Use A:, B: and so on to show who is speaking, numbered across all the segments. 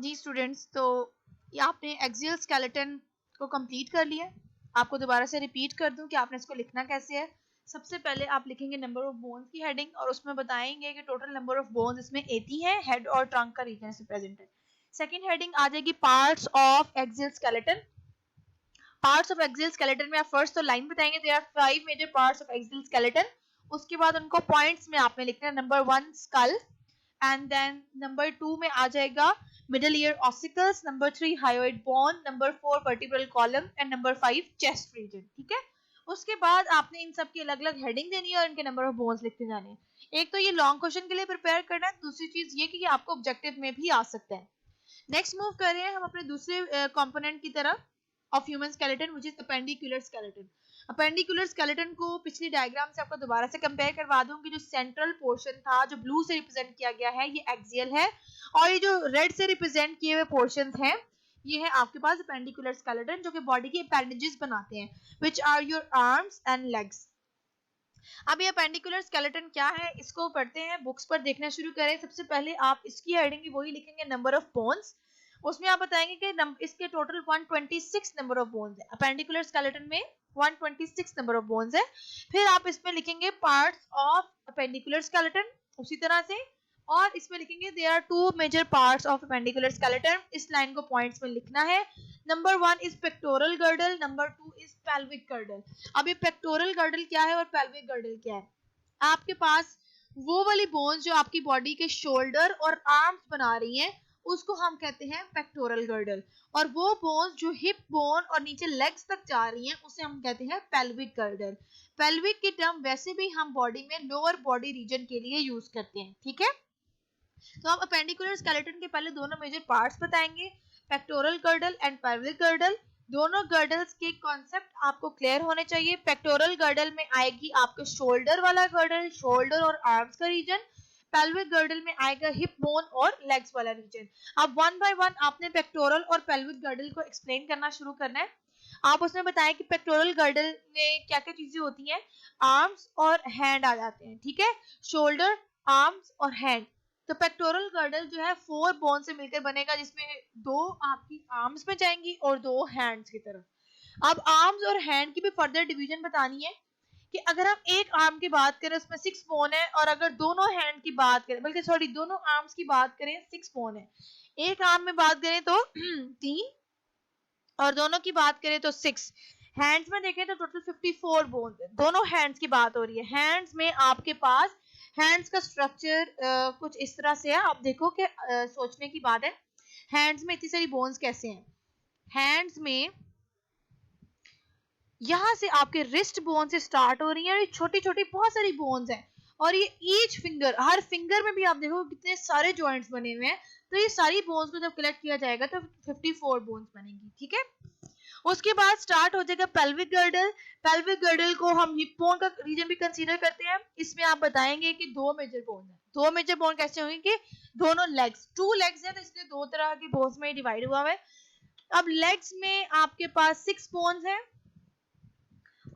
A: जी students, तो ये आपने एक्सियल स्केलेटन को कंप्लीट कर लिया। आपको दोबारा से रिपीट कर दूं कि आपने इसको लिखना कैसे है। सबसे पहले आप लिखेंगे नंबर ऑफ बोन्स की हेडिंग और उसमें बताएंगे कि टोटल नंबर ऑफ बोन्स इसमें 80 है, हेड और ट्रंक का रीजन इसमें प्रेजेंट है। सेकंड हेडिंग आ जाएगी parts of axial skeleton. Parts of axial skeleton में आप फर्स्ट तो लाइन बताएंगे, there are 5 major parts of axial skeleton. उसके बाद उनको पॉइंट्स में आपने लिखना है। Number 1 skull, and then number 2 में आ जाएगा middle ear ossicles, number 3 hyoid bone, number 4 vertebral column and number 5 chest region. ठीक है, उसके बाद आपने इन सब की अलग अलग हेडिंग देनी है और इनके नंबर ऑफ बोन्स लिखते जाने हैं। एक तो ये लॉन्ग क्वेश्चन के लिए प्रिपेयर करना है, दूसरी चीज ये कि ये आपको ऑब्जेक्टिव में भी आ सकता है। नेक्स्ट मूव कर रहे हैं हम अपने दूसरे कंपोनेंट की तरफ of human skeleton, which is appendicular skeleton. Appendicular skeleton को पिछली डायग्राम से आपको दोबारा से कंपेयर करवा दूं कि जो सेंट्रल पोर्शन था जो ब्लू से रिप्रेजेंट किया गया है ये एक्सियल है, और ये जो रेड से रिप्रेजेंट किए हुए पोर्शंस हैं ये है आपके पास अपेंडिकुलर स्केलेटन, जो कि बॉडी के अपेंडेजेस बनाते हैं, which are your arms and legs. अब ये अपेंडिकुलर स्केलेटन क्या है इसको पढ़ते हैं, बुक्स पर देखना शुरू करें। सबसे पहले आप इसकी हेडिंग भी वही लिखेंगे, नंबर ऑफ बोन्स। उसमें आप बताएंगे कि इसके टोटल 126 नंबर ऑफ बोन्स है। अपेंडिकुलर स्केलेटन में 126 नंबर ऑफ बोन्स है। फिर आप इसमें लिखेंगे पार्ट्स ऑफ अपेंडिकुलर स्केलेटन उसी तरह से, और इसमें लिखेंगे there are 2 major parts of appendicular skeleton. इस लाइन को पॉइंट्स में लिखना है। Number 1 is pectoral girdle, number 2 is pelvic girdle. अब ये पेक्टोरल गर्डल क्या है और पेल्विक गर्डल क्या है? आपके पास वो वाली बोन्स जो आपकी बॉडी के शोल्डर और आर्म्स बना रही हैं उसको हम कहते हैं पेक्टोरल गर्डल, और वो बोन्स जो हिप बोन और नीचे लेग्स तक जा रही हैं उसे हम कहते हैं पेल्विक गर्डल। पेल्विक की टर्म वैसे भी हम बॉडी में लोअर बॉडी रीजन के लिए यूज करते हैं। ठीक है, तो हम अपेंडिकुलर स्केलेटन के पहले दोनों मेजर पार्ट्स बताएंगे, pectoral girdle and pelvic girdle. दोनों गर्डल्स के कॉन्सेप्ट आपको क्लियर होने चाहिए। पेक्टोरल गर्डल में आएगी आपके शोल्डर वाला गर्डल, शोल्डर और आर्म्स का रीजन। पेल्विक गर्डल में आएगा हिप बोन और लेग्स वाला रीजन। अब वन बाय वन आपने पेक्टोरल और पेल्विक गर्डल को एक्सप्लेन करना शुरू करना है। आप उसमें बताएं कि पेक्टोरल गर्डल में क्या क्या चीजें होती हैं। आर्म्स और हैंड आ जाते हैं। ठीक है, शोल्डर, आर्म्स और हैंड। तो पेक्टोरल गर्डल जो है 4 बोन से मिलकर बनेगा, जिसमें 2 आपकी आर्म्स में जाएंगी और 2 हैंड्स की तरफ। अब आर्म्स और हैंड की भी फर्दर डिवीजन बतानी है कि अगर हम एक आर्म की बात करें उसमें 6 बोन है, और अगर दोनों हैंड की बात करें, बल्कि सॉरी दोनों आर्म्स की बात करें 6 बोन है। एक आर्म में बात करें तो 3, और दोनों की बात करें तो 6। हैंड्स में देखें तो टोटल 54 बोन्स है। दोनों हैंड्स की बात हो रही है। हैंड्स में आपके पास हैंड्स का स्ट्रक्चर कुछ इस तरह से है। आप देखो कि सोचने की बात है, हैंड्स में इतनी सारी बोन्स कैसे हैं। हैंड्स में यहां से आपके रिस्ट बोन से स्टार्ट हो रही है, और ये छोटी छोटी बहुत सारी बोन्स हैं, और ये ईच फिंगर, हर फिंगर में भी आप देखो कितने सारे जॉइंट्स बने हुए हैं। तो ये सारी बोन्स को जब कलेक्ट किया जाएगा तो 54 बोन्स बनेंगी। ठीक है, उसके बाद स्टार्ट हो जाएगा पेल्विक गर्डल। पेल्विक गर्डल को हम हिप बोन का रीजन भी कंसीडर करते हैं। इसमें आप बताएंगे कि 2 मेजर बोन है। 2 मेजर बोन कैसे होंगे कि दोनों लेग्स, 2 लेग्स है तो इसलिए 2 तरह की बोन्स में डिवाइड हुआ है। अब लेग्स में आपके पास 6 बोन्स है,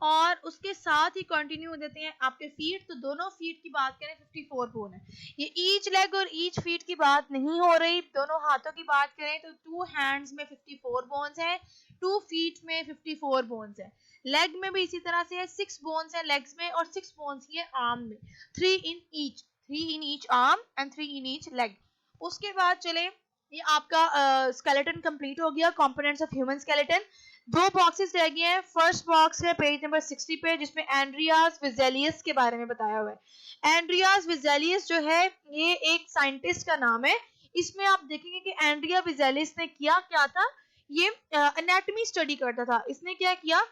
A: और उसके साथ ही कंटिन्यू हो जाते हैं आपके फीट। तो दोनों फीट की बात करें 54 बोन है। ये ईच लेग और ईच फीट की बात नहीं हो रही। दोनों हाथों की बात करें तो 2 हैंड्स में 54 बोन्स है, 2 फीट में 54 बोन्स है। लेग में भी इसी तरह से है, 6 बोन्स है लेग्स में और 6 बोन्स ही है आर्म में, 3 in each arm and 3 in each leg. उसके बाद चले, ये आपका स्केलेटन कंप्लीट हो गया, components of human skeleton. 2 boxes रह गए हैं। फर्स्ट बॉक्स है पेज नंबर 60 पे, जिसमें एंड्रियास विजेलियस के बारे में बताया हुआ है। एंड्रियास विजेलियस जो है ये एक साइंटिस्ट का नाम है। इसमें आप देखेंगे कि एंड्रिया विजेलियस ने किया क्या था, ये एनाटॉमी स्टडी करता था। इसने क्या किया,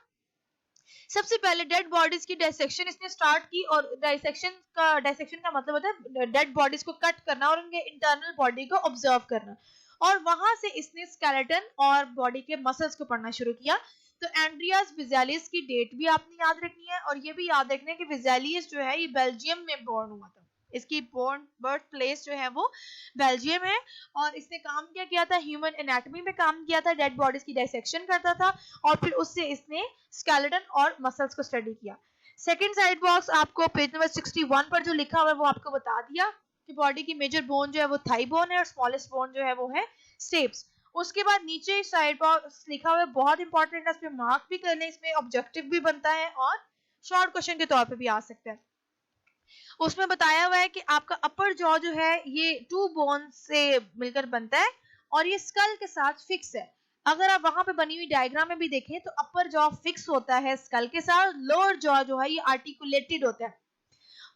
A: सबसे पहले डेड बॉडीज की डायसेक्शन इसने स्टार्ट की, और डायसेक्शन का मतलब होता है डेड बॉडीज को कट करना और उनके इंटरनल बॉडी को ऑब्जर्व करना, और वहां से इसने स्केलेटन और बॉडी के मसल्स को पढ़ना शुरू किया। तो एंड्रियास विजेलियस की डेट भी आपने याद रखनी है, और ये भी याद रखना है कि विजेलियस जो है ये बेल्जियम में बॉर्न हुआ था। इसकी बर्थ प्लेस जो है वो बेल्जियम है, और इसने काम क्या किया था, ह्यूमन एनाटॉमी में काम किया था, डेड बॉडीज की डायसेक्शन करता था, और फिर उससे इसने स्केलेटन और मसल्स को स्टडी किया। सेकंड साइड बॉक्स आपको पेज नंबर 61 पर जो लिखा हुआ है वो आपको बता दिया कि बॉडी की मेजर बोन जो है वो थाई बोन है और स्मॉलेस्ट बोन जो है वो है स्टेप्स। उसके बाद नीचे साइड बॉक्स लिखा हुआ है, बहुत इंपॉर्टेंट है, इस पे मार्क भी कर लें, इसमें ऑब्जेक्टिव भी बनता है और शॉर्ट क्वेश्चन के तौर पे भी आ सकता है। उसमें बताया हुआ है कि आपका अपर जॉ जो है ये 2 बोन से मिलकर बनता है और ये स्कल के साथ फिक्स है। अगर आप वहां पे बनी हुई डायग्राम में भी देखें तो अपर जॉ फिक्स होता है स्कल के साथ, लोअर जॉ जो है ये आर्टिकुलेटेड होता है।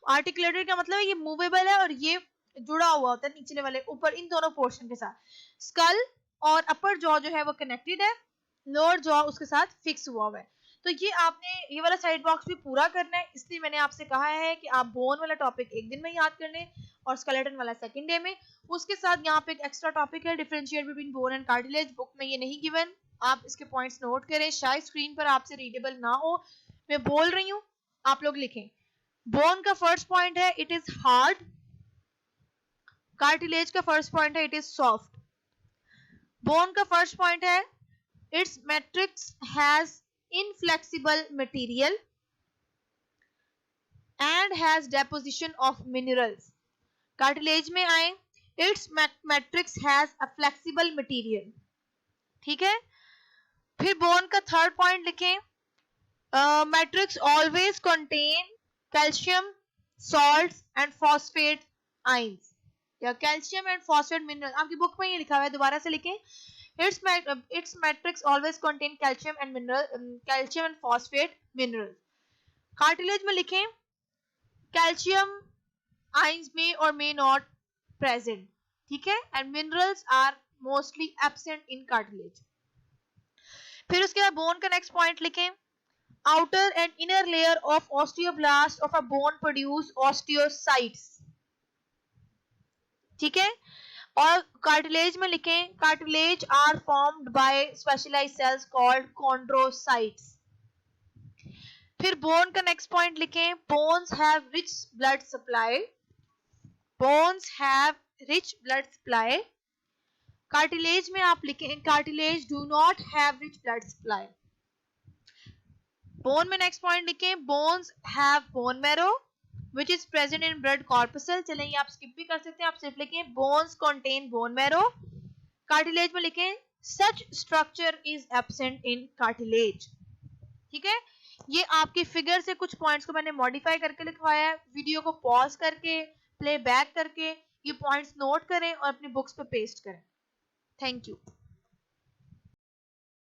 A: आर्टिकुलेटेड का मतलब है ये मूवेबल है और ये जुड़ा हुआ होता है निचले वाले ऊपर इन दोनों पोर्शन के साथ। स्कल और अपर जॉ जो है वो कनेक्टेड है, लोअर जॉ उसके साथ फिक्स हुआ हुआ है। तो ये आपने ये वाला साइड बॉक्स भी पूरा करना है, इसलिए मैंने आपसे कहा है कि आप बोन वाला टॉपिक एक दिन में याद कर लें और स्केलेटन वाला सेकंड डे में। उसके साथ यहाँ पे एक एक्स्ट्रा टॉपिक है differentiate between bone and cartilage, book में ये नहीं गिवन, आप इसके पॉइंट्स नोट करें, शायद स्क्रीन पर आपसे रीडेबल ना हो, मैं बोल रही हूँ आप लोग लिखें। बोन का फर्स्ट पॉइंट है इट इज हार्ड, कार्टिलेज का फर्स्ट पॉइंट है इट इज सॉफ्ट। बोन का फर्स्ट पॉइंट है it's matrix has inflexible material and has deposition of minerals. Cartilage में आए its matrix has a flexible material, ठीक है। फिर बोन का थर्ड पॉइंट लिखें, matrix always contain calcium salts and phosphate ions या कैल्शियम एंड फॉस्फेट मिनरल, आपकी book में ये लिखा हुआ है, दोबारा से लिखें, its matrix always contain calcium and phosphate minerals. Cartilage में लिखें कैल्शियम आयंस में और मे नॉट प्रेजेंट, ठीक है, and minerals are mostly absent in cartilage. फिर उसके बाद बोन का नेक्स्ट पॉइंट लिखें, outer and inner layer of osteoblast of a bone produce osteocytes, ठीक है। और कार्टिलेज में लिखें cartilage are formed by specialised cells called chondrocytes. फिर बोन का नेक्स्ट पॉइंट लिखें, bones have rich blood supply, bones have rich blood supply. Cartilage में आप लिखें cartilage do not have rich blood supply. Bone में next point लिखें, bones have bone marrow which is present in blood corpuscle, चलें ये आप skip भी कर सकते हैं, आप सिर्फ लिखें bones contain bone marrow। Cartilage में लिखें such structure is absent in cartilage, ठीक है। ये आपकी फिगर से कुछ पॉइंट्स को मैंने मॉडिफाई करके लिखवाया है, वीडियो को पॉज करके प्ले बैक करके ये पॉइंट्स नोट करें और अपनी बुक्स पे पेस्ट करें। Thank you.